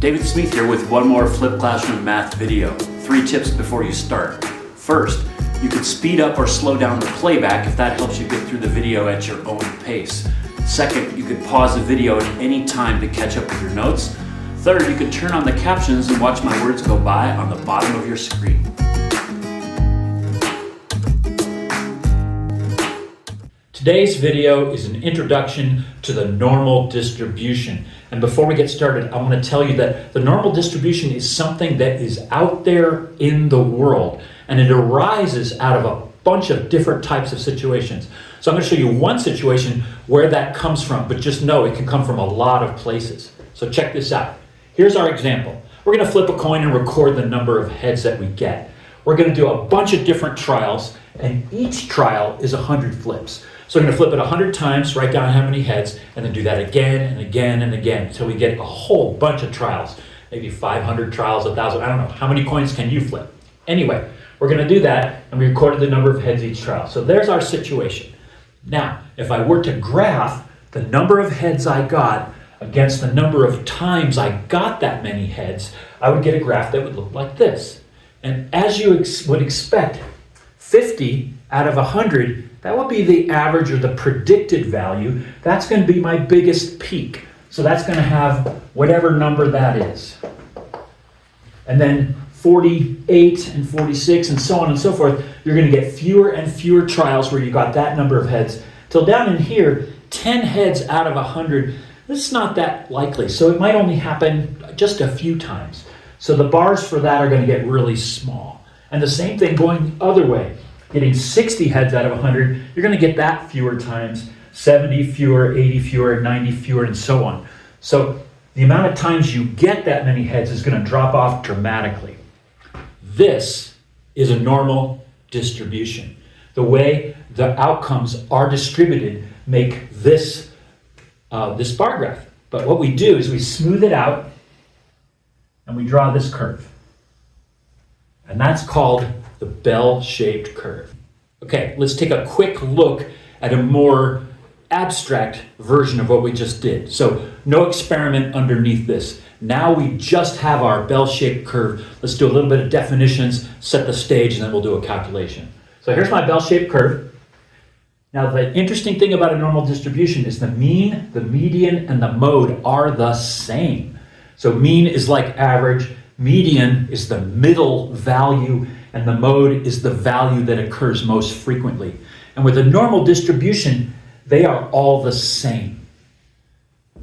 David Smith here with one more Flip Classroom math video. 3 tips before you start. First, you could speed up or slow down the playback if that helps you get through the video at your own pace. Second, you could pause the video at any time to catch up with your notes. Third, you could turn on the captions and watch my words go by on the bottom of your screen. Today's video is an introduction to the normal distribution. And before we get started, I want to tell you that the normal distribution is something that is out there in the world, and it arises out of a bunch of different types of situations. So I'm going to show you one situation where that comes from, but just know it can come from a lot of places. So check this out. Here's our example. We're going to flip a coin and record the number of heads that we get. We're going to do a bunch of different trials, and each trial is 100 flips. So we're going to flip it 100 times, write down how many heads, and then do that again and again and again until we get a whole bunch of trials. Maybe 500 trials, 1,000, I don't know. How many coins can you flip? Anyway, we're going to do that, and we recorded the number of heads each trial. So there's our situation. Now, if I were to graph the number of heads I got against the number of times I got that many heads, I would get a graph that would look like this. And as you would expect, 50 out of 100, that would be the average or the predicted value. That's going to be my biggest peak. So that's going to have whatever number that is. And then 48 and 46 and so on and so forth, you're going to get fewer and fewer trials where you got that number of heads. Till down in here, 10 heads out of 100, this is not that likely. So it might only happen just a few times. So the bars for that are going to get really small. And the same thing going the other way. Getting 60 heads out of 100, you're going to get that fewer times, 70 fewer, 80 fewer, 90 fewer, and so on. So the amount of times you get that many heads is going to drop off dramatically. This is a normal distribution. The way the outcomes are distributed make this bar graph. But what we do is we smooth it out and we draw this curve. And that's called the bell-shaped curve. Okay, let's take a quick look at a more abstract version of what we just did. So no experiment underneath this. Now we just have our bell-shaped curve. Let's do a little bit of definitions, set the stage, and then we'll do a calculation. So here's my bell-shaped curve. Now the interesting thing about a normal distribution is the mean, the median, and the mode are the same. So mean is like average, median is the middle value, and the mode is the value that occurs most frequently. And with a normal distribution, they are all the same.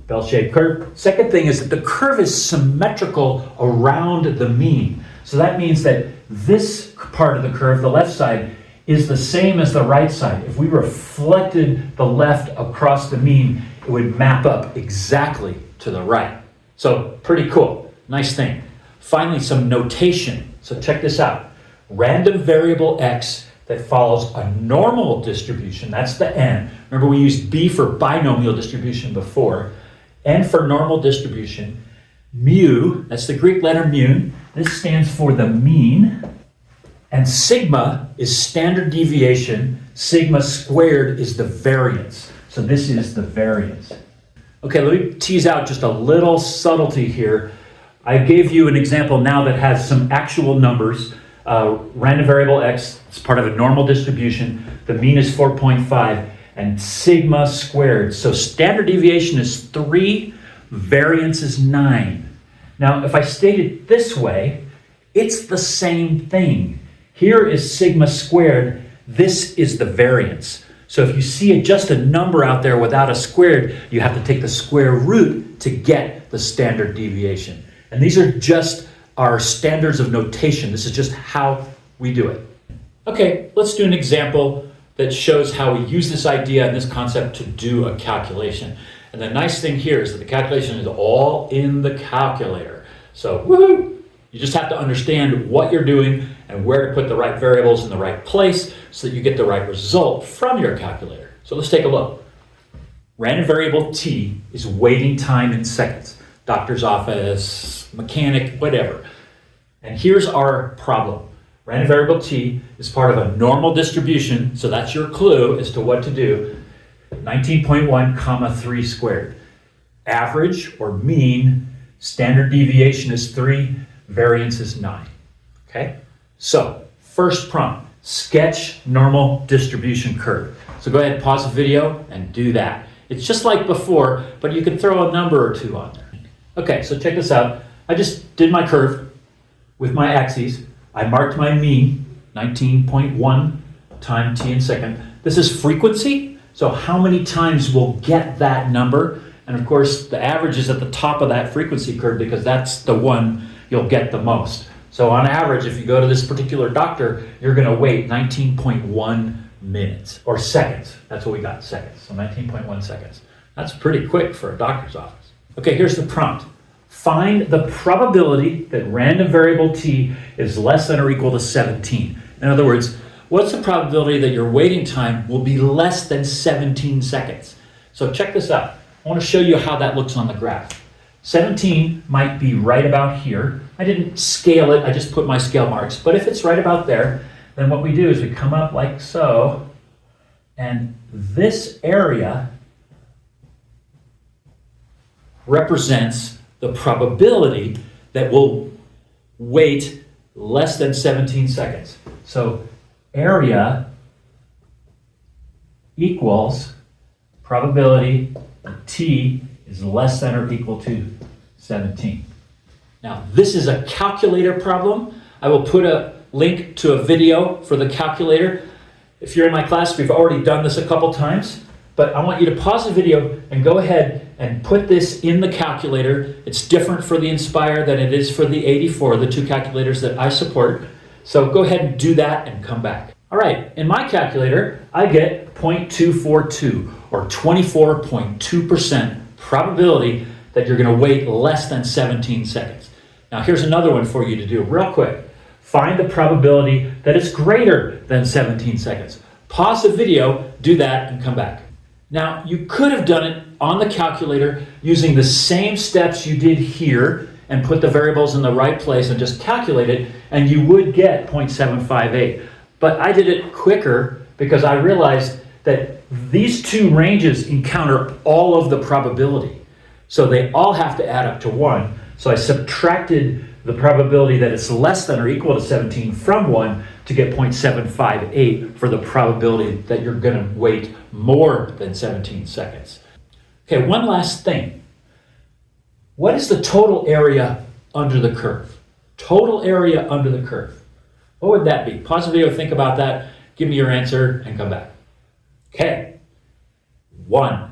Bell-shaped curve. Second thing is that the curve is symmetrical around the mean. So that means that this part of the curve, the left side, is the same as the right side. If we reflected the left across the mean, it would map up exactly to the right. So pretty cool. Nice thing. Finally, some notation. So check this out. Random variable x that follows a normal distribution, that's the n. Remember we used b for binomial distribution before. N for normal distribution. Mu, that's the Greek letter mu. This stands for the mean. And sigma is standard deviation. Sigma squared is the variance. So this is the variance. Okay, let me tease out just a little subtlety here. I gave you an example now that has some actual numbers. Random variable x is part of a normal distribution. The mean is 4.5 and sigma squared. So standard deviation is 3, variance is 9. Now, if I state it this way, it's the same thing. Here is sigma squared. This is the variance. So if you see just a number out there without a squared, you have to take the square root to get the standard deviation. And these are just our standards of notation. This is just how we do it. Okay, let's do an example that shows how we use this idea and this concept to do a calculation. And the nice thing here is that the calculation is all in the calculator. So, woohoo! You just have to understand what you're doing and where to put the right variables in the right place so that you get the right result from your calculator. So let's take a look. Random variable t is waiting time in seconds. Doctor's office, mechanic, whatever. And here's our problem. Random variable t is part of a normal distribution, so that's your clue as to what to do. 19.1 comma 3 squared. Average or mean Standard deviation is 3, variance is 9. Okay? So, first prompt, sketch normal distribution curve. So go ahead, pause the video and do that. It's just like before, but you can throw a number or two on there. Okay, so check this out. I just did my curve with my axes. I marked my mean, 19.1 time t in second. This is frequency, so how many times we'll get that number. And of course, the average is at the top of that frequency curve because that's the one you'll get the most. So on average, if you go to this particular doctor, you're gonna wait 19.1 minutes, or seconds. That's what we got, seconds. So 19.1 seconds. That's pretty quick for a doctor's office. Okay, here's the prompt. Find the probability that random variable t is less than or equal to 17. In other words, what's the probability that your waiting time will be less than 17 seconds? So check this out. I want to show you how that looks on the graph. 17 might be right about here. I didn't scale it, I just put my scale marks. But if it's right about there, then what we do is we come up like so, and this area represents the probability that we'll wait less than 17 seconds. So area equals probability t is less than or equal to 17. Now, this is a calculator problem. I will put a link to a video for the calculator. If you're in my class, we've already done this a couple times, but I want you to pause the video and go ahead and put this in the calculator. It's different for the Nspire than it is for the 84, the two calculators that I support. So go ahead and do that and come back. All right, in my calculator, I get 0.242 or 24.2% probability that you're gonna wait less than 17 seconds. Now here's another one for you to do real quick. Find the probability that it's greater than 17 seconds. Pause the video, do that, and come back. Now, you could have done it on the calculator using the same steps you did here and put the variables in the right place and just calculate it, and you would get 0.758. But I did it quicker because I realized that these two ranges encounter all of the probability. So they all have to add up to 1. So I subtracted the probability that it's less than or equal to 17 from 1 to get 0.758 for the probability that you're going to wait more than 17 seconds. Okay, one last thing. What is the total area under the curve? Total area under the curve. What would that be? Pause the video, think about that, give me your answer, and come back. Okay, 1.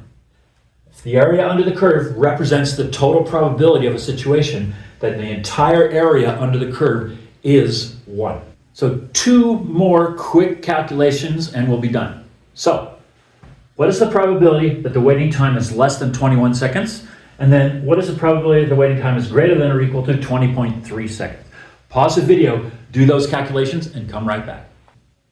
If the area under the curve represents the total probability of a situation, then the entire area under the curve is 1. So 2 more quick calculations and we'll be done. So, what is the probability that the waiting time is less than 21 seconds? And then what is the probability that the waiting time is greater than or equal to 20.3 seconds? Pause the video, do those calculations, and come right back.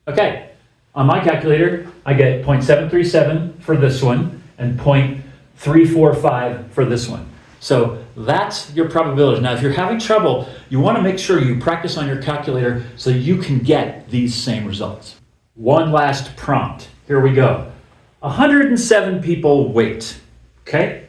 Okay, on my calculator, I get 0.737 for this one and 0.345 for this one. So that's your probability. Now, if you're having trouble, you want to make sure you practice on your calculator so you can get these same results. One last prompt. Here we go. 107 people wait. Okay?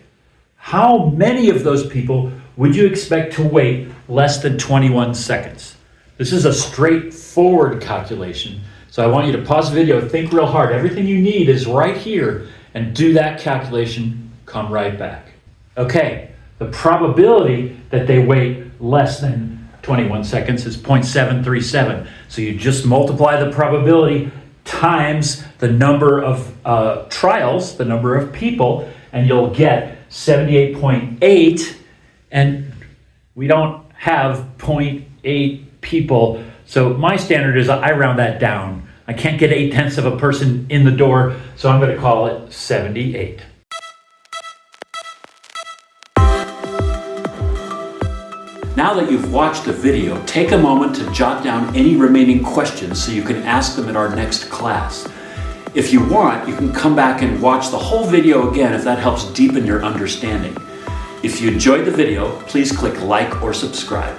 How many of those people would you expect to wait less than 21 seconds? This is a straightforward calculation. So I want you to pause the video, think real hard. Everything you need is right here, and do that calculation. Come right back. Okay. The probability that they wait less than 21 seconds is 0.737. So you just multiply the probability times the number of trials, the number of people, and you'll get 78.8. And we don't have 0.8 people. So my standard is I round that down. I can't get 0.8 of a person in the door, so I'm going to call it 78. Now that you've watched the video, take a moment to jot down any remaining questions so you can ask them in our next class. If you want, you can come back and watch the whole video again if that helps deepen your understanding. If you enjoyed the video, please click like or subscribe.